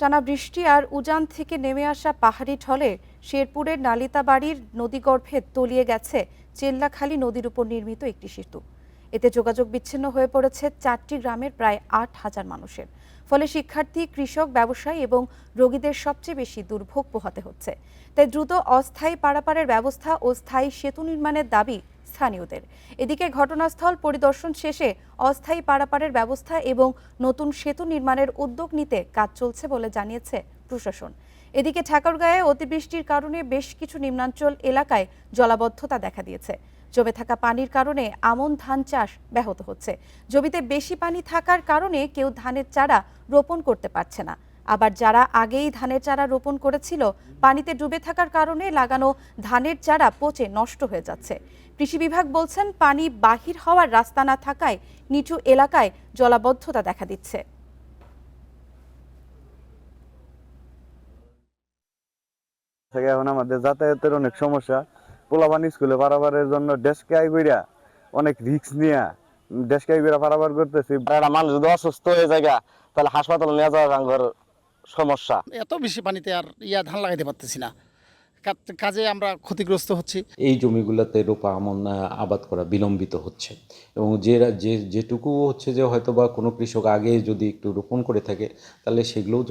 টানা বৃষ্টি আর উজান থেকে নেমে আসা পাহাড়ি ঢলে শেরপুরের নালিতাবাড়ির নদীগর্ভে তলিয়ে গেছে চেল্লাখালী নদীর উপর নির্মিত একটি সেতু। এতে যোগাযোগ বিচ্ছিন্ন হয়ে পড়েছে 4টি গ্রামের প্রায় 8,000 মানুষের। ফলে শিক্ষার্থী, কৃষক, ব্যবসায়ী এবং রোগীদের সবচেয়ে বেশি দুর্ভোগ পোহাতে হচ্ছে। তাই দ্রুত অস্থায়ী পারাপারের ব্যবস্থা ও স্থায়ী সেতু নির্মাণের দাবি স্থানীয়দের। এদিকে ঘটনাস্থল পরিদর্শন শেষে অস্থায়ী পারাপারের ব্যবস্থা এবং নতুন সেতু নির্মাণের উদ্যোগ নিতে কাজ চলছে বলে জানিয়েছে প্রশাসন। এদিকে ঠাকুরগাঁয়ে অতিবৃষ্টির কারণে বেশ কিছু নিম্নাঞ্চল এলাকায় জলাবদ্ধতা দেখা দিয়েছে। জমে থাকা পানির কারণে আমন ধান চাষ ব্যাহত হচ্ছে। জমিতে বেশি পানি থাকার কারণে কেউ ধানের চারা রোপণ করতে পারছে না। আবার যারা আগেই ধানের চারা রোপণ করেছিল, পানিতে ডুবে থাকার কারণে লাগানো ধানের চারা পচে নষ্ট হয়ে যাচ্ছে। কৃষি বিভাগ বলছেন, পানি বাহির হওয়ার রাস্তা না থাকায় নিচু এলাকায় জলাবদ্ধতা দেখা দিচ্ছে। এখন আমাদের যাতায়াতের অনেক সমস্যা। পোলাপান স্কুলে পারাবারের জন্য ডেস্কাই কইরা অনেক রিস্ক নিয়ে ডেস্কাই কইরা পারাবার করতেছি। মানুষ যদি অসুস্থ হয়ে যায় তাহলে হাসপাতালে নিয়ে যাওয়ার সমস্যা। এত বেশি পানিতে আর ধান লাগাইতে পারতেছি না, কাজে আমরা ক্ষতিগ্রস্ত হচ্ছি। এই জমিগুলোতে রোপা আমন আবাদ করা বিলম্বিত হচ্ছে এবং যেটুকু হচ্ছে যে হয়তো বা কোনো কৃষক আগে যদি একটু রোপণ করে থাকে তাহলে সেগুলোও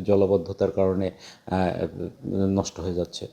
জলাবদ্ধতার কারণে নষ্ট হয়ে যাচ্ছে।